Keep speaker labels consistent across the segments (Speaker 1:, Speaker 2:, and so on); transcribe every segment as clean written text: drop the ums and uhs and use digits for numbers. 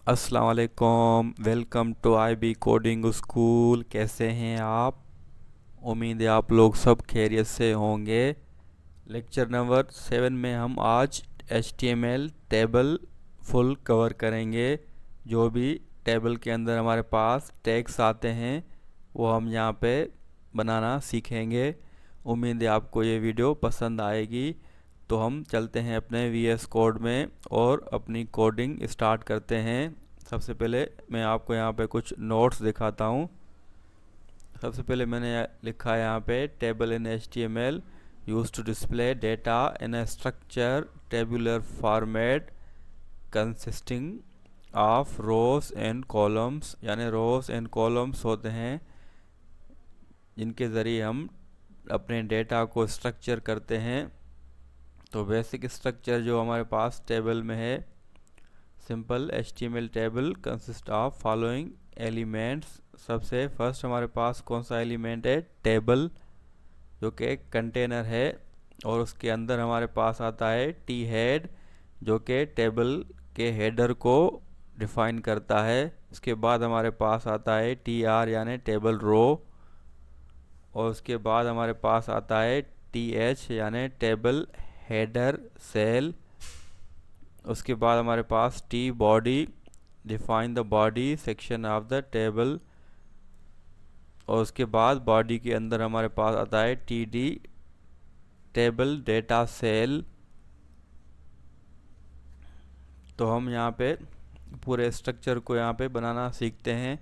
Speaker 1: अस्सलाम वालेकुम। Welcome to IB coding school. कैसे हैं आप? उम्मीद है आप लोग सब खैरियत से होंगे। लेक्चर नंबर 7 में हम आज HTML टेबल फुल कवर करेंगे। जो भी टेबल के अंदर हमारे पास टैग्स आते हैं वो हम यहाँ पे बनाना सीखेंगे। उम्मीद है आपको ये वीडियो पसंद आएगी। तो हम चलते हैं अपने VS कोड में और अपनी कोडिंग स्टार्ट करते हैं। सबसे पहले मैं आपको यहाँ पे कुछ नोट्स दिखाता हूँ। सबसे पहले मैंने लिखा है यहाँ पे table in HTML use to display data in a structure tabular format consisting of rows and columns. यानी रोज एंड कॉलम्स होते हैं जिनके ज़रिए हम अपने डेटा को स्ट्रक्चर करते हैं। तो बेसिक स्ट्रक्चर जो हमारे पास टेबल में है, simple HTML table consist of following elements. सबसे फर्स्ट हमारे पास कौन सा एलिमेंट है? टेबल, जो कि एक कंटेनर है। और उसके अंदर हमारे पास आता है टी हेड, जो कि टेबल के हेडर को डिफाइन करता है। उसके बाद हमारे पास आता है TR यानी टेबल रो। और उसके बाद हमारे पास आता है TH यानी टेबल हेडर सेल। उसके बाद हमारे पास T body, define the body section of the table. और उसके बाद बॉडी के अंदर हमारे पास आता है TD टेबल डेटा सेल। तो हम यहाँ पे पूरे स्ट्रक्चर को यहाँ पे बनाना सीखते हैं।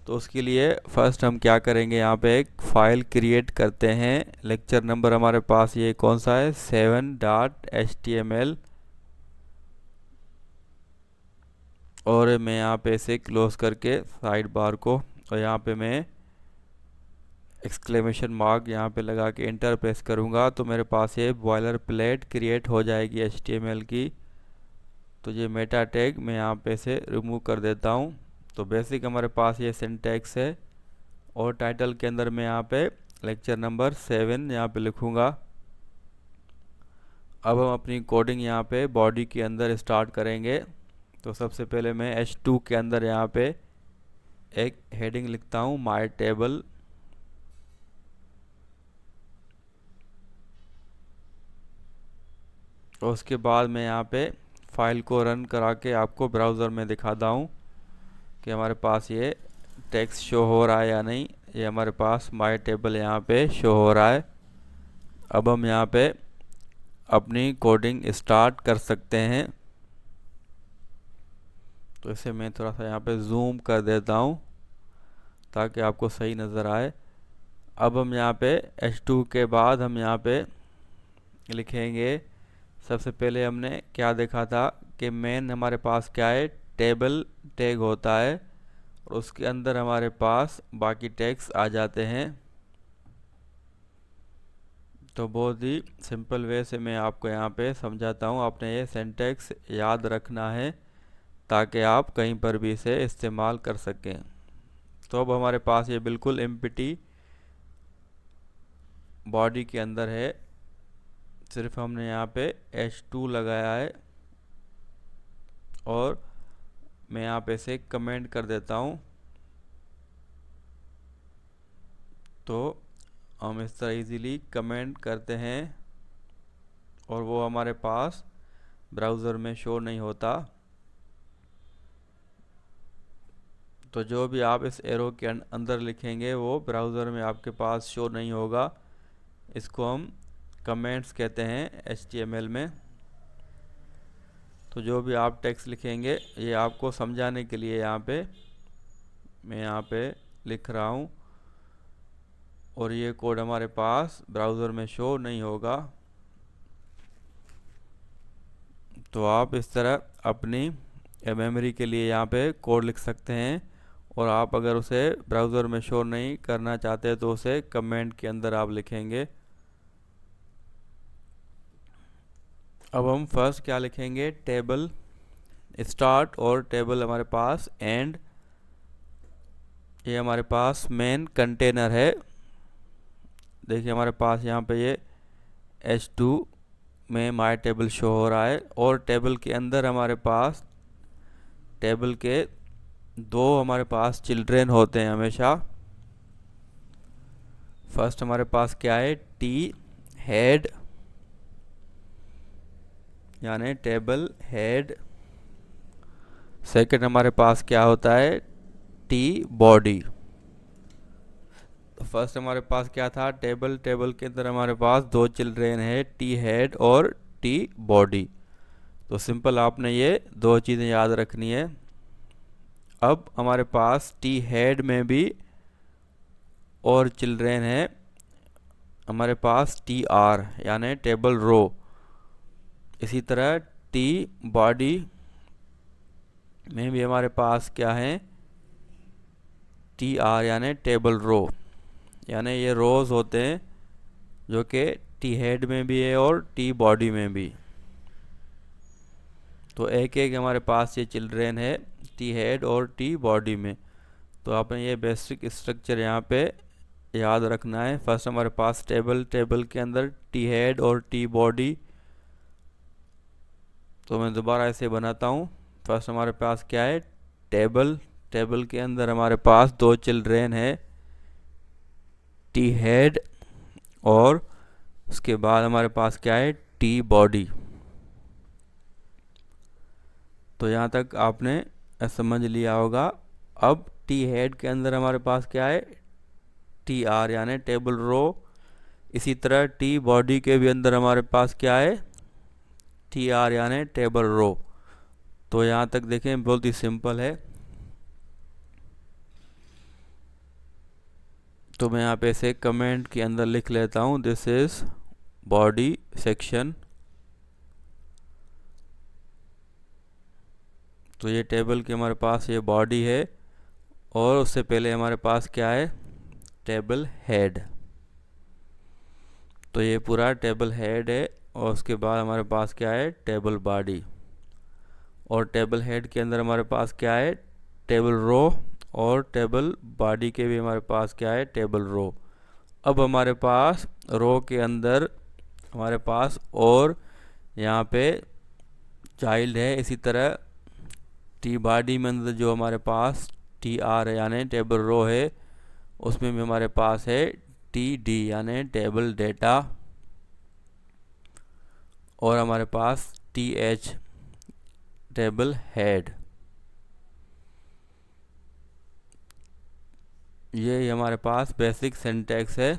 Speaker 1: तो उसके लिए फर्स्ट हम क्या करेंगे, यहाँ पे एक फ़ाइल क्रिएट करते हैं। लेक्चर नंबर हमारे पास ये कौन सा है? 7.html। और मैं यहाँ पे इसे क्लोज करके साइड बार को, और यहाँ पे मैं एक्सक्लेमेशन मार्क यहाँ पे लगा के इंटर प्रेस करूँगा तो मेरे पास ये बॉयलर प्लेट क्रिएट हो जाएगी HTML की। तो ये मेटा टैग मैं यहाँ पे से रिमूव कर देता हूँ। तो बेसिक हमारे पास ये सिंटैक्स है। और टाइटल के अंदर मैं यहाँ पे लेक्चर नंबर 7 यहाँ पे लिखूँगा। अब हम अपनी कोडिंग यहाँ पे बॉडी के अंदर स्टार्ट करेंगे। तो सबसे पहले मैं H2 के अंदर यहाँ पे एक हेडिंग लिखता हूँ, माय टेबल। और उसके बाद मैं यहाँ पे फाइल को रन करा के आपको ब्राउज़र में दिखाता हूँ कि हमारे पास ये टेक्स्ट शो हो रहा है या नहीं। ये हमारे पास माय टेबल यहाँ पे शो हो रहा है। अब हम यहाँ पे अपनी कोडिंग स्टार्ट कर सकते हैं। तो इसे मैं थोड़ा सा यहाँ पे जूम कर देता हूँ ताकि आपको सही नज़र आए। अब हम यहाँ पे H2 के बाद हम यहाँ पे लिखेंगे। सबसे पहले हमने क्या देखा था कि मेन हमारे पास क्या है? टेबल टैग होता है और उसके अंदर हमारे पास बाकी टैग्स आ जाते हैं। तो बहुत ही सिंपल वे से मैं आपको यहाँ पे समझाता हूँ। आपने ये सिंटैक्स याद रखना है ताकि आप कहीं पर भी इसे इस्तेमाल कर सकें। तो अब हमारे पास ये बिल्कुल एम्प्टी बॉडी के अंदर है। सिर्फ हमने यहाँ पे H2 लगाया है और मैं यहाँ पे इसे कमेंट कर देता हूँ। तो हम इस तरह इजीली कमेंट करते हैं और वो हमारे पास ब्राउज़र में शो नहीं होता। तो जो भी आप इस एरो के अंदर लिखेंगे वो ब्राउज़र में आपके पास शो नहीं होगा। इसको हम कमेंट्स कहते हैं HTML में। तो जो भी आप टेक्स्ट लिखेंगे ये आपको समझाने के लिए यहाँ पे मैं यहाँ पे लिख रहा हूँ। और ये कोड हमारे पास ब्राउज़र में शो नहीं होगा। तो आप इस तरह अपनी मेमोरी के लिए यहाँ पे कोड लिख सकते हैं। और आप अगर उसे ब्राउज़र में शो नहीं करना चाहते तो उसे कमेंट के अंदर आप लिखेंगे। अब हम फर्स्ट क्या लिखेंगे? टेबल स्टार्ट और टेबल हमारे पास एंड। ये हमारे पास मेन कंटेनर है। देखिए हमारे पास यहाँ पे ये H2 में माय टेबल शो हो रहा है और टेबल के अंदर हमारे पास टेबल के दो हमारे पास चिल्ड्रेन होते हैं हमेशा। फर्स्ट हमारे पास क्या है, टी हेड यानी टेबल हेड। सेकंड हमारे पास क्या होता है, टी बॉडी। तो फर्स्ट हमारे पास क्या था, टेबल के अंदर हमारे पास दो चिल्ड्रेन है, टी हेड और टी बॉडी। तो सिंपल आपने ये दो चीज़ें याद रखनी है। अब हमारे पास टी हेड में भी और चिल्ड्रेन है हमारे पास टी आर यानी टेबल रो। इसी तरह टी बॉडी में भी हमारे पास क्या है, टी आर यानी टेबल रो। यानी ये रोज होते हैं जो कि टी हेड में भी है और टी बॉडी में भी। तो एक एक हमारे पास ये चिल्ड्रेन है टी हेड और टी बॉडी में। तो आपने ये बेसिक स्ट्रक्चर यहाँ पे याद रखना है। फर्स्ट हमारे पास टेबल के अंदर टी हेड और टी बॉडी। तो मैं दोबारा ऐसे बनाता हूँ। फर्स्ट हमारे पास क्या है, टेबल के अंदर हमारे पास दो चिल्ड्रेन है, टी हेड और उसके बाद हमारे पास क्या है, टी बॉडी। तो यहाँ तक आपने समझ लिया होगा। अब टी हेड के अंदर हमारे पास क्या है, टी आर यानी टेबल रो। इसी तरह टी बॉडी के भी अंदर हमारे पास क्या है, टी आर यानी टेबल रो। तो यहाँ तक देखें बहुत ही सिंपल है। तो मैं यहाँ पे से कमेंट के अंदर लिख लेता हूँ, दिस इज बॉडी सेक्शन। तो ये टेबल के हमारे पास ये बॉडी है और उससे पहले हमारे पास क्या है, टेबल हेड। तो ये पूरा टेबल हेड है और उसके बाद हमारे पास क्या है, टेबल बॉडी। और टेबल हेड के अंदर हमारे पास क्या है, टेबल रो और टेबल बॉडी के भी हमारे पास क्या है, टेबल रो। अब हमारे पास रो के अंदर हमारे पास और यहाँ पे चाइल्ड है। इसी तरह टी बॉडी में अंदर जो हमारे पास टी आर यानी टेबल रो है, उसमें भी हमारे पास है टी डी यानी टेबल डेटा। और हमारे पास टी एच टेबल हेड। ये हमारे पास बेसिक सिंटैक्स है।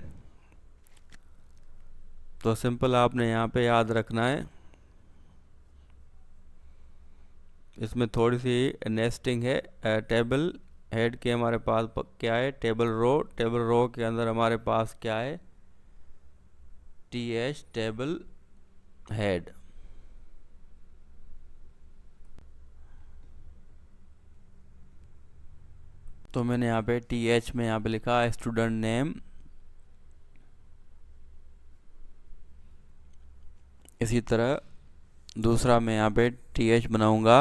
Speaker 1: तो सिंपल आपने यहाँ पे याद रखना है। इसमें थोड़ी सी नेस्टिंग है। टेबल हेड के हमारे पास क्या है, टेबल रो के अंदर हमारे पास क्या है, टी एच टेबल हेड। तो मैंने यहाँ पे टी एच में यहाँ पे लिखा स्टूडेंट नेम। इसी तरह दूसरा मैं यहाँ पे टी एच बनाऊंगा,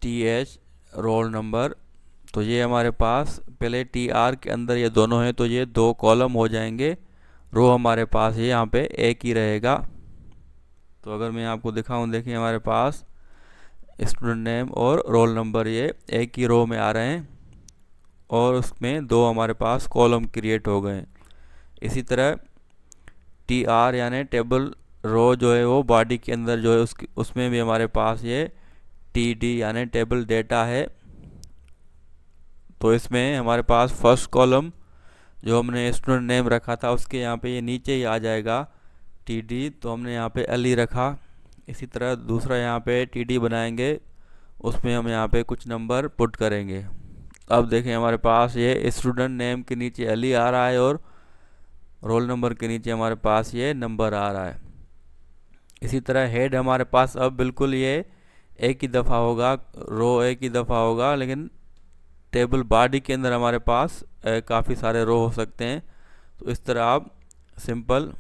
Speaker 1: टी एच रोल नंबर। तो ये हमारे पास पहले टी आर के अंदर ये दोनों हैं तो ये दो कॉलम हो जाएंगे। रो हमारे पास ये यहाँ पे एक ही रहेगा। तो अगर मैं आपको दिखाऊं, देखिए हमारे पास स्टूडेंट नेम और रोल नंबर ये एक ही रो में आ रहे हैं और उसमें दो हमारे पास कॉलम क्रिएट हो गए। इसी तरह टी आर यानी टेबल रो जो है वो बॉडी के अंदर जो है उसमें भी हमारे पास ये टी डी यानी टेबल डेटा है। तो इसमें हमारे पास फर्स्ट कॉलम जो हमने स्टूडेंट नेम रखा था उसके यहाँ पे ये नीचे ही आ जाएगा टी डी। तो हमने यहाँ पे एल ही रखा। इसी तरह दूसरा यहाँ पे टी डी बनाएंगे, उसमें हम यहाँ पे कुछ नंबर पुट करेंगे। अब देखें हमारे पास ये स्टूडेंट नेम के नीचे एल ही आ रहा है और रोल नंबर के नीचे हमारे पास ये नंबर आ रहा है। इसी तरह हेड हमारे पास अब बिल्कुल ये एक ही दफ़ा होगा, रो एक ही दफ़ा होगा, लेकिन टेबल बॉडी के अंदर हमारे पास काफ़ी सारे रो हो सकते हैं। तो इस तरह आप सिंपल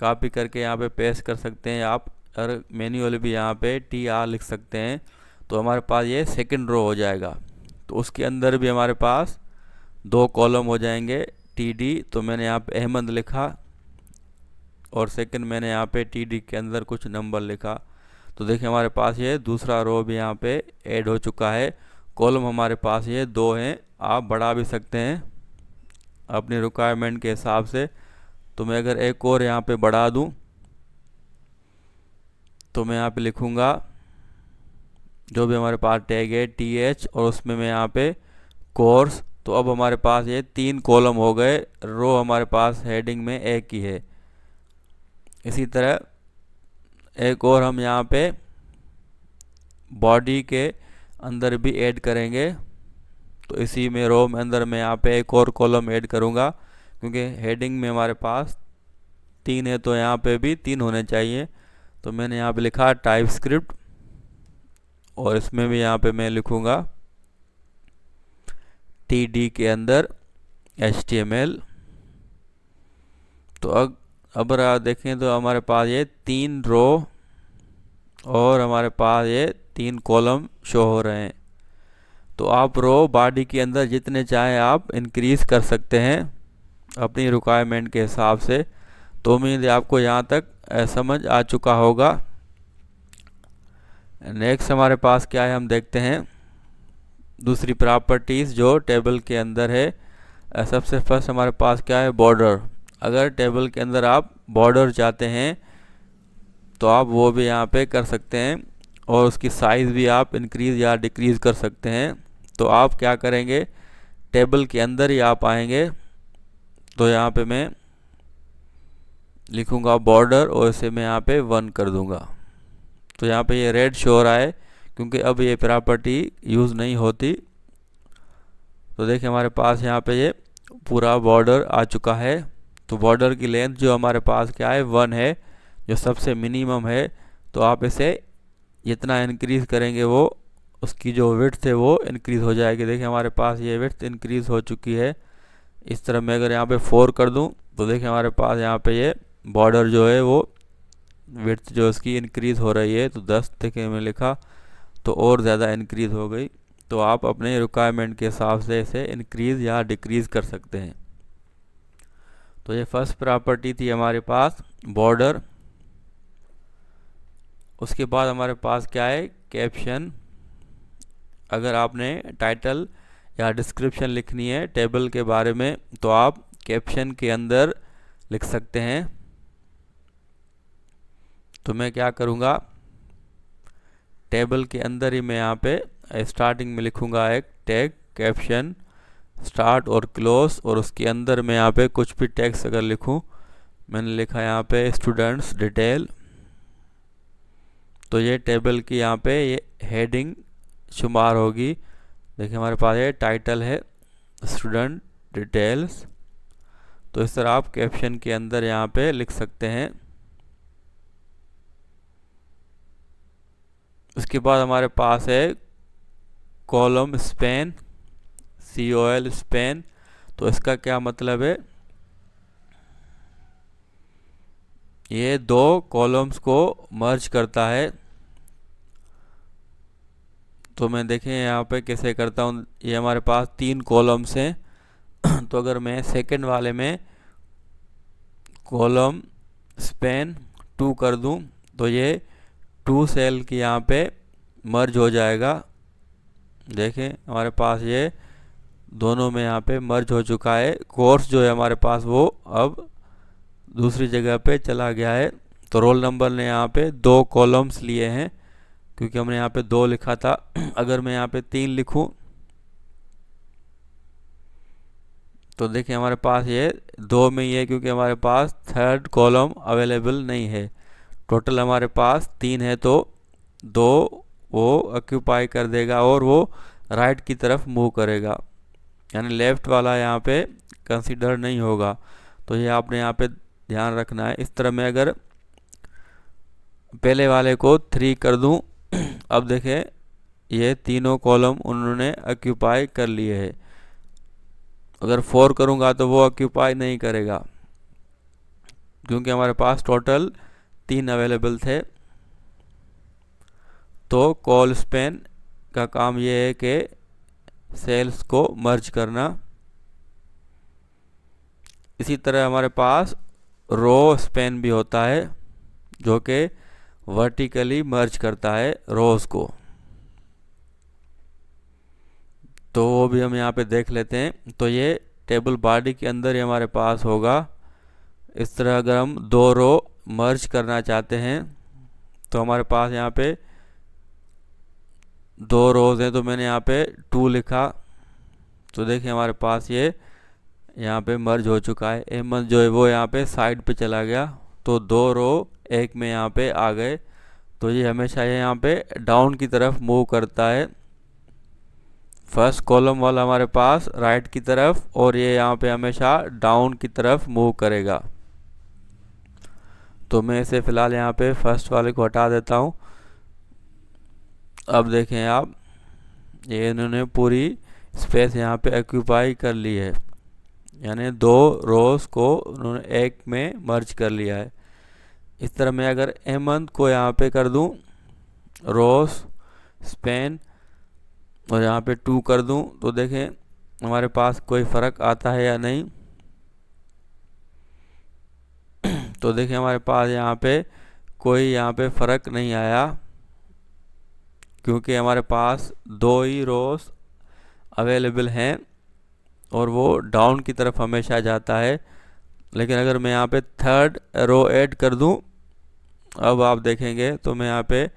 Speaker 1: कॉपी करके यहाँ पे पेस्ट कर सकते हैं आप, और मैन्युअली भी यहाँ पे टी आर लिख सकते हैं। तो हमारे पास ये सेकंड रो हो जाएगा। तो उसके अंदर भी हमारे पास दो कॉलम हो जाएंगे टी डी। तो मैंने यहाँ पे अहमद लिखा और सेकंड मैंने यहाँ पे टी डी के अंदर कुछ नंबर लिखा। तो देखिए हमारे पास ये दूसरा रो भी यहाँ पे ऐड हो चुका है। कॉलम हमारे पास ये 2 हैं, आप बढ़ा भी सकते हैं अपनी रिक्वायरमेंट के हिसाब से। तो मैं अगर एक और यहाँ पे बढ़ा दूँ तो मैं यहाँ पे लिखूँगा जो भी हमारे पास टैग है TH, और उसमें मैं यहाँ पे कोर्स। तो अब हमारे पास ये 3 कॉलम हो गए, रो हमारे पास हेडिंग में एक ही है। इसी तरह एक और हम यहाँ पे बॉडी के अंदर भी ऐड करेंगे। तो इसी में रो में अंदर मैं यहाँ पे एक और कॉलम ऐड करूँगा, क्योंकि हेडिंग में हमारे पास 3 है तो यहाँ पे भी 3 होने चाहिए। तो मैंने यहाँ पे लिखा टाइप स्क्रिप्ट, और इसमें भी यहाँ पे मैं लिखूँगा TD के अंदर HTML। तो अब अगर देखें तो हमारे पास ये 3 रो और हमारे पास ये 3 कॉलम शो हो रहे हैं। तो आप रो बॉडी के अंदर जितने चाहें आप इंक्रीज कर सकते हैं अपनी रिक्वायरमेंट के हिसाब से। तो उम्मीद है आपको यहाँ तक समझ आ चुका होगा। नेक्स्ट हमारे पास क्या है हम देखते हैं। दूसरी प्रॉपर्टीज़ जो टेबल के अंदर है, सबसे फर्स्ट हमारे पास क्या है, बॉर्डर। अगर टेबल के अंदर आप बॉर्डर चाहते हैं तो आप वो भी यहाँ पे कर सकते हैं, और उसकी साइज़ भी आप इंक्रीज़ या डिक्रीज़ कर सकते हैं। तो आप क्या करेंगे, टेबल के अंदर ही आप आएंगे। तो यहाँ पे मैं लिखूँगा बॉर्डर, और इसे मैं यहाँ पे 1 कर दूँगा। तो यहाँ पे ये रेड शो हो रहा है क्योंकि अब ये प्रॉपर्टी यूज़ नहीं होती। तो देखिए हमारे पास यहाँ पे ये पूरा बॉर्डर आ चुका है। तो बॉर्डर की लेंथ जो हमारे पास क्या है 1 है, जो सबसे मिनिमम है। तो आप इसे जितना इंक्रीज़ करेंगे वो उसकी जो विड्थ है वो इंक्रीज़ हो जाएगी। देखिए हमारे पास ये विड्थ इंक्रीज़ हो चुकी है। इस तरह मैं अगर यहाँ पे 4 कर दूँ तो देखिए हमारे पास यहाँ पे ये बॉर्डर जो है वो विड्थ जो उसकी इंक्रीज़ हो रही है। तो 10 देखिए मैं लिखा तो और ज़्यादा इंक्रीज़ हो गई। तो आप अपने रिक्वायरमेंट के हिसाब से इसे इंक्रीज़ या डिक्रीज़ कर सकते हैं। तो ये फर्स्ट प्रॉपर्टी थी हमारे पास बॉर्डर। उसके बाद हमारे पास क्या है, कैप्शन। अगर आपने टाइटल या डिस्क्रिप्शन लिखनी है टेबल के बारे में तो आप कैप्शन के अंदर लिख सकते हैं। तो मैं क्या करूँगा, टेबल के अंदर ही मैं यहाँ पे स्टार्टिंग में लिखूँगा एक टैग कैप्शन स्टार्ट और क्लोज, और उसके अंदर मैं यहाँ पे कुछ भी टेक्स्ट अगर लिखूँ, मैंने लिखा यहाँ पे स्टूडेंट्स डिटेल। तो ये टेबल की यहाँ पे ये हेडिंग शुमार होगी। देखिए हमारे पास ये टाइटल है स्टूडेंट डिटेल्स। तो इस तरह आप कैप्शन के अंदर यहाँ पे लिख सकते हैं। उसके बाद हमारे पास है कॉलम स्पैन, COL स्पैन। तो इसका क्या मतलब है, ये 2 कॉलम्स को मर्ज करता है। तो मैं देखें यहाँ पे कैसे करता हूँ। ये हमारे पास 3 कॉलम्स हैं। तो अगर मैं सेकंड वाले में कॉलम स्पैन 2 कर दूँ तो ये 2 सेल की यहाँ पे मर्ज हो जाएगा। देखें हमारे पास ये दोनों में यहाँ पे मर्ज हो चुका है। कोर्स जो है हमारे पास वो अब दूसरी जगह पे चला गया है। तो रोल नंबर ने यहाँ पे 2 कॉलम्स लिए हैं क्योंकि हमने यहाँ पे 2 लिखा था। अगर मैं यहाँ पे 3 लिखूँ तो देखिए हमारे पास ये 2 में ही है क्योंकि हमारे पास थर्ड कॉलम अवेलेबल नहीं है। टोटल हमारे पास 3 है तो 2 वो ऑक्यूपाई कर देगा और वो राइट की तरफ मूव करेगा, यानी लेफ़्ट वाला यहाँ पे कंसीडर नहीं होगा। तो ये आपने यहाँ पे ध्यान रखना है। इस तरह मैं अगर पहले वाले को 3 कर दूँ, अब देखें ये तीनों कॉलम उन्होंने ऑक्यूपाई कर लिए हैं। अगर 4 करूँगा तो वो ऑक्यूपाई नहीं करेगा क्योंकि हमारे पास टोटल 3 अवेलेबल थे। तो कॉल स्पैन का काम ये है कि सेल्स को मर्ज करना। इसी तरह हमारे पास रो स्पैन भी होता है जो कि वर्टिकली मर्ज करता है रोज को। तो वो भी हम यहाँ पे देख लेते हैं। तो ये टेबल बॉडी के अंदर ही हमारे पास होगा। इस तरह अगर हम दो रो मर्ज करना चाहते हैं तो हमारे पास यहाँ पे दो रोज हैं, तो मैंने यहाँ पे 2 लिखा। तो देखिए हमारे पास ये यहाँ पे मर्ज हो चुका है। एम जो है वो यहाँ पे साइड पे चला गया, तो 2 रो एक में यहाँ पे आ गए। तो ये हमेशा ये यहाँ पे डाउन की तरफ मूव करता है। फर्स्ट कॉलम वाला हमारे पास राइट की तरफ, और ये यहाँ पे हमेशा डाउन की तरफ मूव करेगा। तो मैं इसे फ़िलहाल यहाँ पे फर्स्ट वाले को हटा देता हूँ। अब देखें आप, ये इन्होंने पूरी स्पेस यहाँ पे ऑक्यूपाई कर ली है, यानी 2 रोज को उन्होंने एक में मर्ज कर लिया है। इस तरह मैं अगर एमंथ को यहाँ पे कर दूँ रोज स्पेन और यहाँ पे 2 कर दूँ, तो देखें हमारे पास कोई फ़र्क आता है या नहीं। तो देखें हमारे पास यहाँ पे कोई यहाँ पे फ़र्क नहीं आया, क्योंकि हमारे पास 2 ही रोज अवेलेबल हैं और वो डाउन की तरफ हमेशा जाता है। लेकिन अगर मैं यहाँ पे थर्ड रो ऐड कर दूँ, अब आप देखेंगे तो मैं यहाँ पे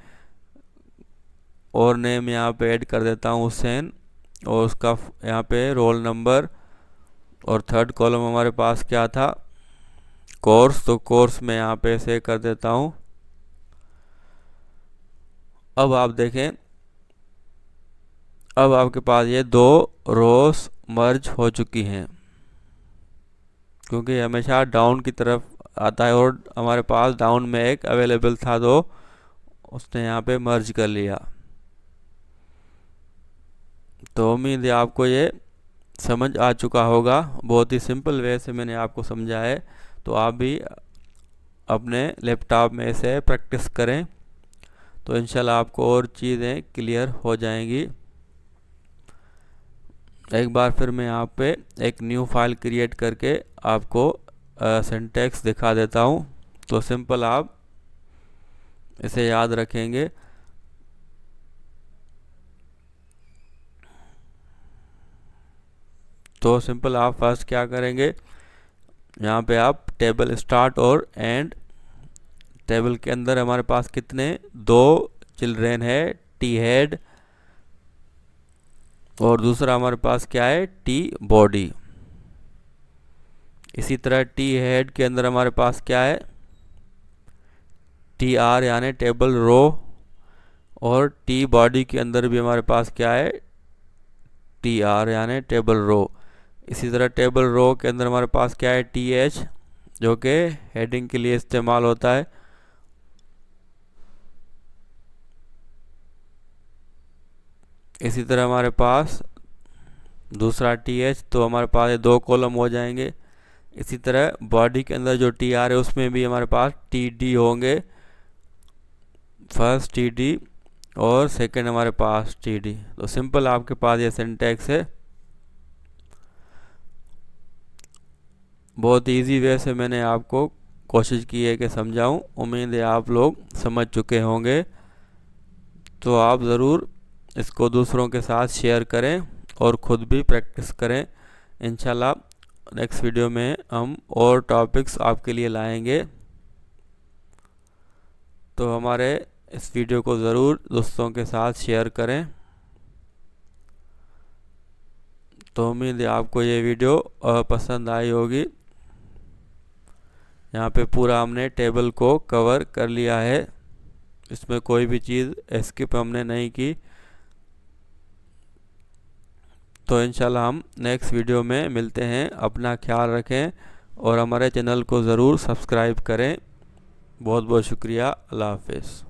Speaker 1: और नेम यहाँ पे ऐड कर देता हूँ हुसैन, और उसका यहाँ पे रोल नंबर, और थर्ड कॉलम हमारे पास क्या था, कोर्स। तो कोर्स में यहाँ पे से कर देता हूँ। अब आप देखें, अब आपके पास ये 2 रोज मर्ज हो चुकी हैं, क्योंकि हमेशा डाउन की तरफ आता है और हमारे पास डाउन में एक अवेलेबल था, तो उसने यहाँ पे मर्ज कर लिया। तो उम्मीद है आपको ये समझ आ चुका होगा। बहुत ही सिंपल वे से मैंने आपको समझा है, तो आप भी अपने लैपटॉप में इसे प्रैक्टिस करें, तो इंशाल्लाह आपको और चीज़ें क्लियर हो जाएंगी। एक बार फिर मैं यहाँ पे एक न्यू फाइल क्रिएट करके आपको सिंटैक्स दिखा देता हूँ। तो सिंपल आप इसे याद रखेंगे। तो सिंपल आप फर्स्ट क्या करेंगे, यहाँ पे आप टेबल स्टार्ट और एंड, टेबल के अंदर हमारे पास कितने 2 चिल्ड्रेन है, टी हेड, और दूसरा हमारे पास क्या है, टी बॉडी। इसी तरह टी हेड के अंदर हमारे पास क्या है, टी आर यानी टेबल रो, और टी बॉडी के अंदर भी हमारे पास क्या है, टी आर यानी टेबल रो। इसी तरह टेबल रो के अंदर हमारे पास क्या है, टी एच, जो कि हेडिंग के लिए इस्तेमाल होता है। इसी तरह हमारे पास दूसरा टी एच, तो हमारे पास 2 कॉलम हो जाएंगे। इसी तरह बॉडी के अंदर जो टी आर है उसमें भी हमारे पास टी डी होंगे, फर्स्ट टी डी और सेकंड हमारे पास टी डी। तो सिंपल आपके पास ये सिंटैक्स है। बहुत इजी वे से मैंने आपको कोशिश की है कि समझाऊं। उम्मीद है आप लोग समझ चुके होंगे। तो आप ज़रूर इसको दूसरों के साथ शेयर करें और ख़ुद भी प्रैक्टिस करें। इंशाल्लाह नेक्स्ट वीडियो में हम और टॉपिक्स आपके लिए लाएंगे। तो हमारे इस वीडियो को ज़रूर दोस्तों के साथ शेयर करें। तो उम्मीद है आपको ये वीडियो पसंद आई होगी। यहाँ पे पूरा हमने टेबल को कवर कर लिया है, इसमें कोई भी चीज़ स्किप हमने नहीं की। तो इंशाल्लाह हम नेक्स्ट वीडियो में मिलते हैं। अपना ख्याल रखें और हमारे चैनल को ज़रूर सब्सक्राइब करें। बहुत बहुत शुक्रिया। अल्लाह हाफिज़।